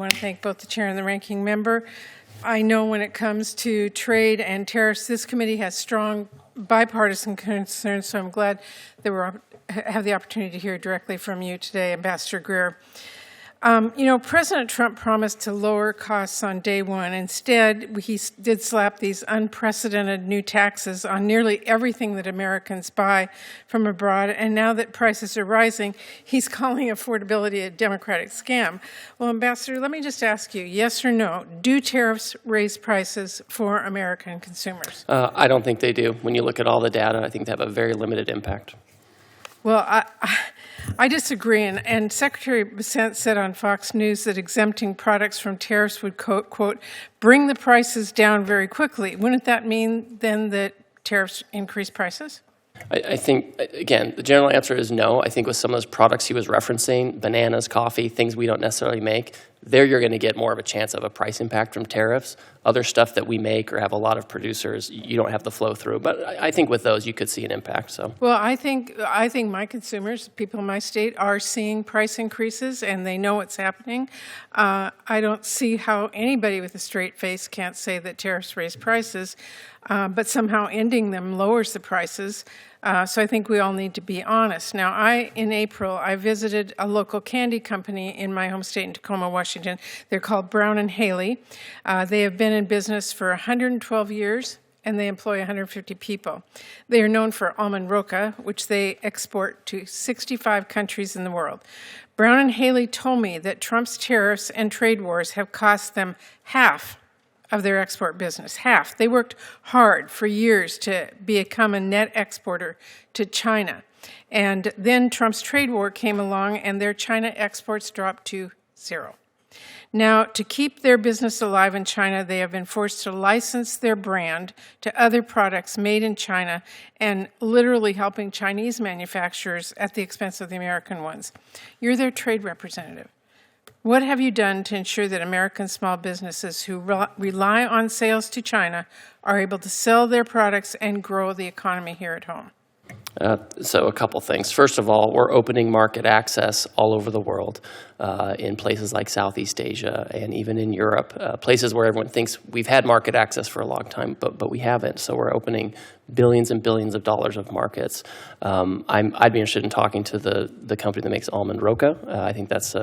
want to thank both the chair and the ranking member. I know when it comes to trade and tariffs, this committee has strong bipartisan concerns, so I'm glad that we have the opportunity to hear directly from you today, Ambassador Greer. President Trump promised to lower costs on day one. Instead, he did slap these unprecedented new taxes on nearly everything that Americans buy from abroad. And now that prices are rising, he's calling affordability a Democratic scam. Well, Ambassador, let me just ask you, yes or no, do tariffs raise prices for American consumers? I don't think they do. When you look at all the data, I think they have a very limited impact. Well, I disagree, and Secretary Bessent said on Fox News that exempting products from tariffs would, quote, bring the prices down very quickly. Wouldn't that mean then that tariffs increase prices? I think, again, the general answer is no. I think with some of those products he was referencing, bananas, coffee, things we don't necessarily make, there you're going to get more of a chance of a price impact from tariffs. Other stuff that we make or have a lot of producers, you don't have the flow through. But I think with those, you could see an impact. So, well, I think my consumers, people in my state, are seeing price increases, and they know what's happening. I don't see how anybody with a straight face can't say that tariffs raise prices, but somehow ending them lowers the prices. So I think we all need to be honest. Now, in April, I visited a local candy company in my home state in Tacoma, Washington. They're called Brown and Haley. They have been in business for 112 years, and they employ 150 people. They are known for almond roca, which they export to 65 countries in the world. Brown and Haley told me that Trump's tariffs and trade wars have cost them half of their export business, half. They worked hard for years to become a net exporter to China. And then Trump's trade war came along and their China exports dropped to zero. Now, to keep their business alive in China, they have been forced to license their brand to other products made in China and literally helping Chinese manufacturers at the expense of the American ones. You're their trade representative. What have you done to ensure that American small businesses who rely on sales to China are able to sell their products and grow the economy here at home? So a couple things. First of all, we're opening market access all over the world in places like Southeast Asia and even in Europe, places where everyone thinks we've had market access for a long time, but we haven't. So we're opening billions and billions of dollars of markets. I'd be interested in talking to the company that makes almond roca. I think that's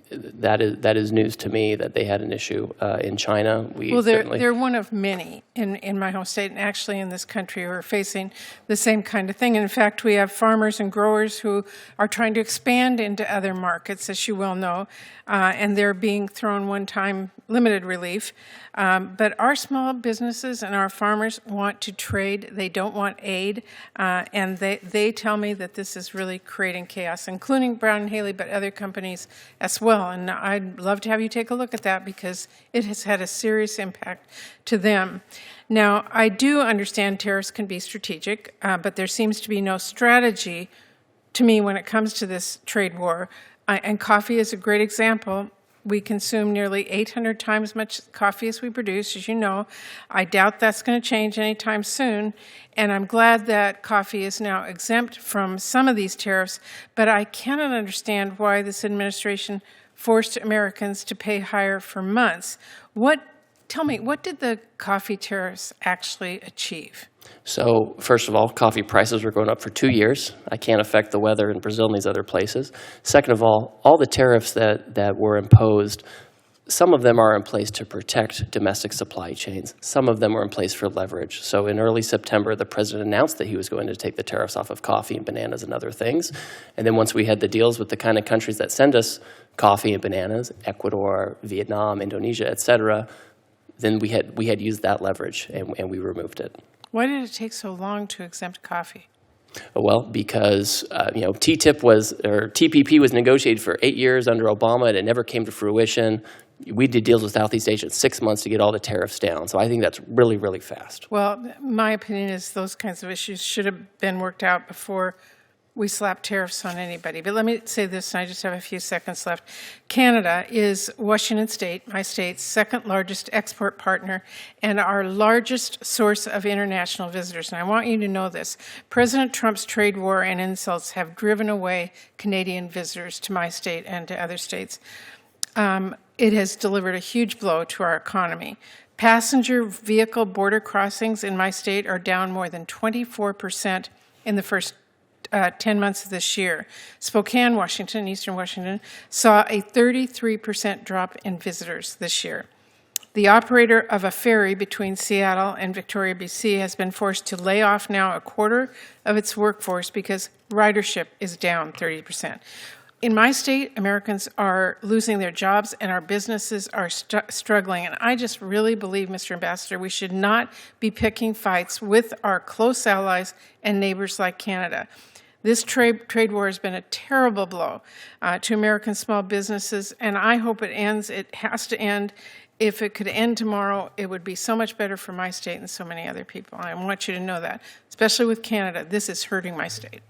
that is news to me that they had an issue in China. Well, they're one of many in my home state and actually in this country who are facing the same kind of thing. And in fact, we have farmers and growers who are trying to expand into other markets, as you well know, and they're being thrown one-time limited relief. But our small businesses and our farmers want to trade. They don't want aid. And they tell me that this is really creating chaos, including Brown and Haley, but other companies as well. And I'd love to have you take a look at that because it has had a serious impact to them. Now, I do understand tariffs can be strategic, but there seems to be no strategy to me when it comes to this trade war. And coffee is a great example. We consume nearly 800 times as much coffee as we produce, as you know. I doubt that's going to change anytime soon. And I'm glad that coffee is now exempt from some of these tariffs, but I cannot understand why this administration forced Americans to pay higher for months. Tell me, what did the coffee tariffs actually achieve? So, first of all, coffee prices were going up for 2 years. I can't affect the weather in Brazil and these other places. Second of all the tariffs that were imposed, some of them are in place to protect domestic supply chains. Some of them were in place for leverage. So in early September, the president announced that he was going to take the tariffs off of coffee and bananas and other things. And then once we had the deals with the kind of countries that send us coffee and bananas, Ecuador, Vietnam, Indonesia, et cetera, then we had used that leverage and we removed it. Why did it take so long to exempt coffee? Well, because TPP was negotiated for 8 years under Obama, and it never came to fruition. We did deals with Southeast Asia in 6 months to get all the tariffs down. So I think that's really, really fast. Well, my opinion is those kinds of issues should have been worked out before we slap tariffs on anybody. But let me say this, and I just have a few seconds left. Canada is Washington State, my state's second largest export partner and our largest source of international visitors. And I want you to know this. President Trump's trade war and insults have driven away Canadian visitors to my state and to other states. it has delivered a huge blow to our economy. Passenger vehicle border crossings in my state are down more than 24% in the first 10 months of this year. Spokane, Washington, Eastern Washington, saw a 33% drop in visitors this year. The operator of a ferry between Seattle and Victoria, BC, has been forced to lay off now a quarter of its workforce because ridership is down 30%. In my state, Americans are losing their jobs and our businesses are struggling. And I just really believe, Mr. Ambassador, we should not be picking fights with our close allies and neighbors like Canada. This trade war has been a terrible blow to American small businesses, and I hope it ends. It has to end. If it could end tomorrow, it would be so much better for my state and so many other people. And I want you to know that, especially with Canada. This is hurting my state.